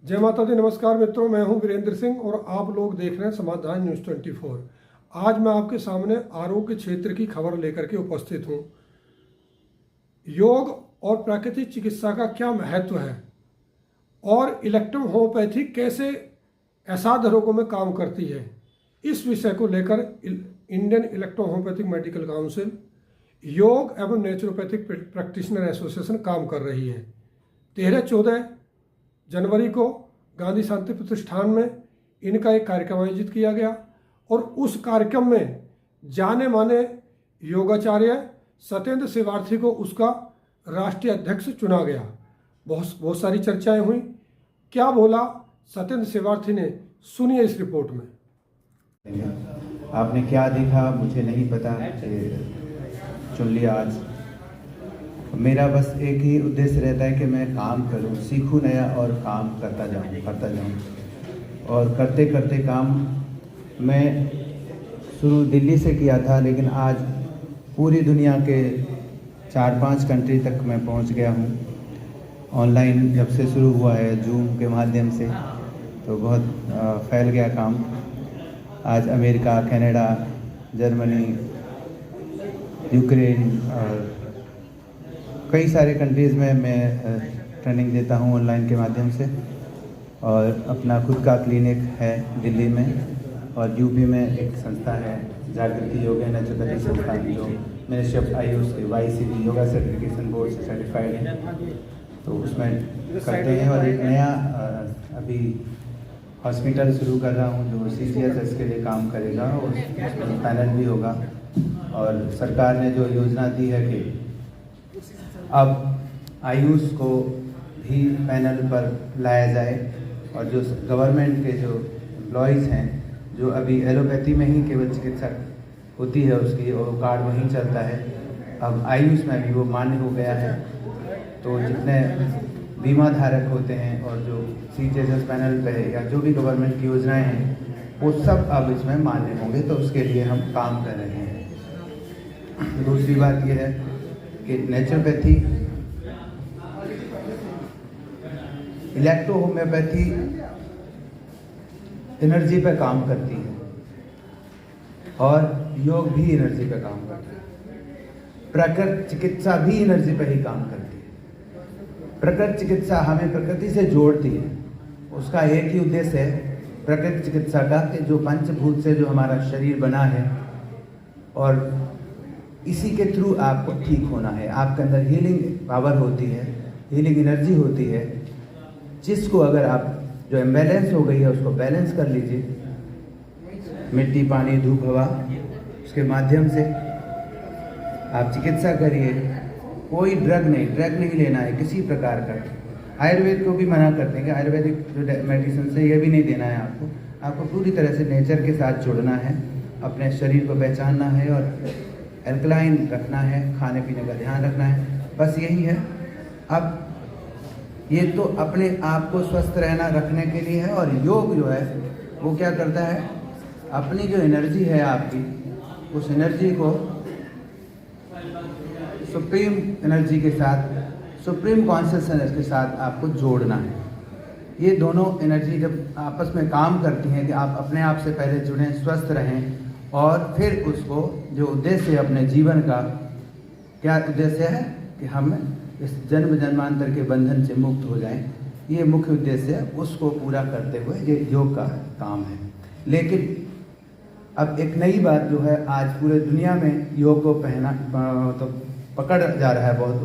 जय माता दी। नमस्कार मित्रों, मैं हूं वीरेंद्र सिंह और आप लोग देख रहे हैं समाधान न्यूज़ 24। आज मैं आपके सामने आरोग्य क्षेत्र की खबर लेकर के उपस्थित हूं। योग और प्राकृतिक चिकित्सा का क्या महत्व है और इलेक्ट्रो होम्योपैथी कैसे असाध्य रोगों में काम करती है, इस विषय को लेकर Indian electro homeopathic medical council, योग एवं नेचुरोपैथिक प्रैक्टिशनर एसोसिएशन काम कर रही है। 13-14 जनवरी को गांधी शांति प्रतिष्ठान में इनका एक कार्यक्रम आयोजित किया गया और उस कार्यक्रम में जाने माने योगाचार्य सत्येंद्र सेवार्थी को उसका राष्ट्रीय अध्यक्ष चुना गया। बहुत सारी चर्चाएं हुई। क्या बोला सत्येंद्र सेवार्थी ने, सुनिए इस रिपोर्ट में। आपने क्या देखा मुझे नहीं पता, चुन लिया आज। मेरा बस एक ही उद्देश्य रहता है कि मैं काम करूं, सीखूं नया और काम करता जाऊं और करते करते काम मैं शुरू दिल्ली से किया था, लेकिन आज पूरी दुनिया के 4-5 कंट्री तक मैं पहुंच गया हूं। ऑनलाइन जब से शुरू हुआ है जूम के माध्यम से, तो बहुत फैल गया काम। आज अमेरिका, कनाडा, जर्मनी, यूक्रेन और कई सारे कंट्रीज़ में मैं ट्रेनिंग देता हूं ऑनलाइन के माध्यम से। और अपना खुद का क्लिनिक है दिल्ली में, और यूपी में एक संस्था है जागृति योग नेचुरोपैथी संस्था, जो मिनिस्ट्री ऑफ आयुष के YCB योगा सर्टिफिकेशन बोर्ड से सर्टिफाइड है, तो उसमें करते हैं। और एक नया अभी हॉस्पिटल शुरू कर रहा हूँ जो CGHS के लिए काम करेगा, और उसमें पैनल भी होगा। और सरकार ने जो योजना दी है कि अब आयुष को भी पैनल पर लाया जाए, और जो गवर्नमेंट के जो एम्प्लॉयज़ हैं, जो अभी एलोपैथी में ही केवल चिकित्सा होती है उसकी, और कार्ड वहीं चलता है, अब आयुष में भी वो मान्य हो गया है। तो जितने बीमा धारक होते हैं और जो CGHS पैनल पे है या जो भी गवर्नमेंट की योजनाएं हैं, वो सब अब इसमें मान्य होंगे, तो उसके लिए हम काम कर रहे हैं। दूसरी बात यह है कि नेचुरोपैथी, इलेक्ट्रो होम्योपैथी एनर्जी पर काम करती है और योग भी एनर्जी पर काम करता है। प्राकृतिक चिकित्सा भी एनर्जी पर ही काम करती है। प्राकृतिक चिकित्सा हमें प्रकृति से जोड़ती है। उसका एक ही उद्देश्य है प्राकृतिक चिकित्सा का, कि जो पंचभूत से जो हमारा शरीर बना है, और इसी के थ्रू आपको ठीक होना है। आपके अंदर हीलिंग पावर होती है, हीलिंग एनर्जी होती है, जिसको अगर आप जो इम्बैलेंस हो गई है उसको बैलेंस कर लीजिए। मिट्टी, पानी, धूप, हवा, उसके माध्यम से आप चिकित्सा करिए। कोई ड्रग नहीं लेना है किसी प्रकार का। आयुर्वेद को भी मना करते हैं कि आयुर्वेदिक जो मेडिसिन से ये भी नहीं देना है आपको पूरी तरह से नेचर के साथ जुड़ना है, अपने शरीर को पहचानना है और एल्कलाइन रखना है, खाने पीने का ध्यान रखना है, बस यही है। अब ये तो अपने आप को स्वस्थ रहना रखने के लिए है। और योग जो है वो क्या करता है, अपनी जो एनर्जी है आपकी, उस एनर्जी को सुप्रीम एनर्जी के साथ, सुप्रीम कॉन्शियसनेस के साथ आपको जोड़ना है। ये दोनों एनर्जी जब आपस में काम करती हैं कि आप अपने आप से पहले जुड़ें, स्वस्थ रहें, और फिर उसको जो उद्देश्य है अपने जीवन का, क्या उद्देश्य है कि हम इस जन्म जन्मांतर के बंधन से मुक्त हो जाएं, ये मुख्य उद्देश्य है। उसको पूरा करते हुए ये योग का काम है। लेकिन अब एक नई बात जो है, आज पूरे दुनिया में योग को तो पकड़ जा रहा है बहुत,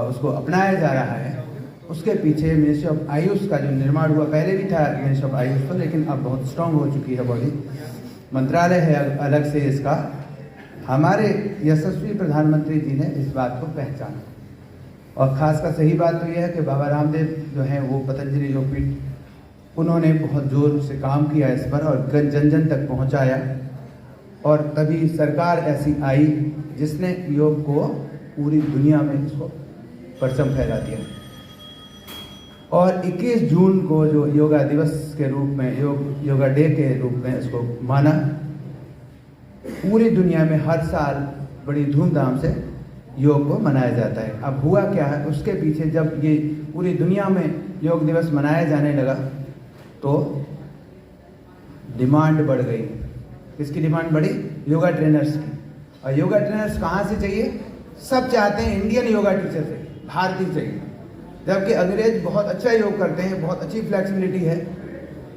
उसको अपनाया जा रहा है। उसके पीछे मिनिस्ट्री ऑफ आयुष का जो निर्माण हुआ, पहले भी था मिनिस्ट्री ऑफ आयुष तो, लेकिन अब बहुत स्ट्रांग हो चुकी है बॉडी, मंत्रालय है अलग से इसका। हमारे यशस्वी प्रधानमंत्री जी ने इस बात को पहचाना, और ख़ास का सही बात तो यह है कि बाबा रामदेव जो हैं वो पतंजलि योगपीठ, उन्होंने बहुत जोर से काम किया इस पर और जन जन तक पहुंचाया। और तभी सरकार ऐसी आई जिसने योग को पूरी दुनिया में इसको परचम फहरा दिया। और 21 जून को जो योगा दिवस के रूप में, योगा डे के रूप में इसको माना। पूरी दुनिया में हर साल बड़ी धूमधाम से योग को मनाया जाता है। अब हुआ क्या है, उसके पीछे जब ये पूरी दुनिया में योग दिवस मनाया जाने लगा तो डिमांड बढ़ गई। किसकी डिमांड बढ़ी? योगा ट्रेनर्स की। और योगा ट्रेनर्स कहाँ से चाहिए? सब चाहते हैं इंडियन योगा टीचर से, भारतीय चाहिए। जबकि अंग्रेज बहुत अच्छा योग करते हैं, बहुत अच्छी फ्लेक्सिबिलिटी है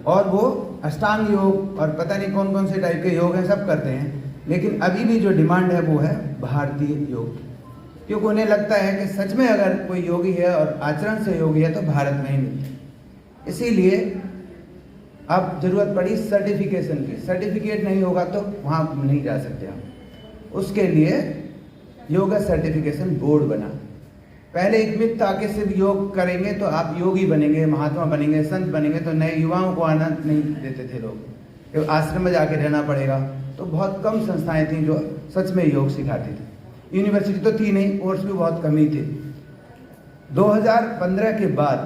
और वो अष्टांग योग और पता नहीं कौन कौन से टाइप के योग हैं, सब करते हैं। लेकिन अभी भी जो डिमांड है वो है भारतीय योग, क्योंकि उन्हें लगता है कि सच में अगर कोई योगी है और आचरण से योगी है तो भारत में ही मिलती है। इसीलिए अब जरूरत पड़ी सर्टिफिकेशन की। सर्टिफिकेट नहीं होगा तो वहाँ नहीं जा सकते हम। उसके लिए योगा सर्टिफिकेशन बोर्ड बना। पहले एक मिथ था कि सिर्फ योग करेंगे तो आप योगी बनेंगे, महात्मा बनेंगे, संत बनेंगे, तो नए युवाओं को आना नहीं देते थे लोग, आश्रम में जाके रहना पड़ेगा। तो बहुत कम संस्थाएं थीं जो सच में योग सिखाती थी। यूनिवर्सिटी तो थी नहीं, कोर्स भी बहुत कम ही थे। 2015 के बाद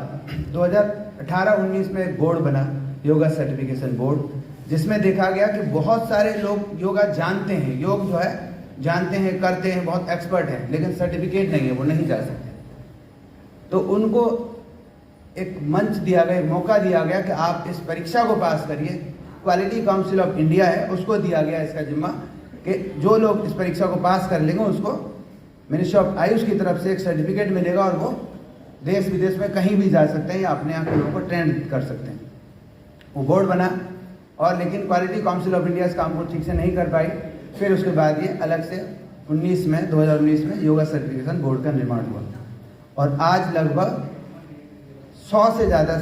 2018-19 में एक बोर्ड बना, योगा सर्टिफिकेशन बोर्ड, जिसमें देखा गया कि बहुत सारे लोग योगा जानते हैं, योग जो है जानते हैं, करते हैं, बहुत एक्सपर्ट हैं, लेकिन सर्टिफिकेट नहीं है, वो नहीं जा सकते। तो उनको एक मंच दिया गया, एक मौका दिया गया कि आप इस परीक्षा को पास करिए। क्वालिटी काउंसिल ऑफ इंडिया है, उसको दिया गया इसका जिम्मा कि जो लोग इस परीक्षा को पास कर लेंगे उसको मिनिस्ट्री ऑफ आयुष की तरफ से एक सर्टिफिकेट मिलेगा और वो देश विदेश में कहीं भी जा सकते हैं या अपने यहाँ के लोगों को ट्रेन कर सकते हैं। वो बोर्ड बना और लेकिन क्वालिटी काउंसिल ऑफ इंडिया इस काम को ठीक से नहीं कर पाई। फिर उसके बाद ये अलग से 2019 में योगा सर्टिफिकेशन बोर्ड का निर्माण हुआ और आज लगभग 100 से ज़्यादा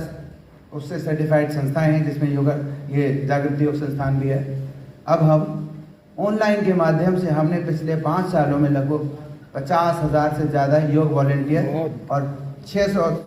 उससे सर्टिफाइड संस्थाएं हैं, जिसमें योगा ये जागृति योग संस्थान भी है। अब हम ऑनलाइन के माध्यम से हमने पिछले 5 सालों में लगभग 50,000 से ज़्यादा योग वॉलेंटियर और 600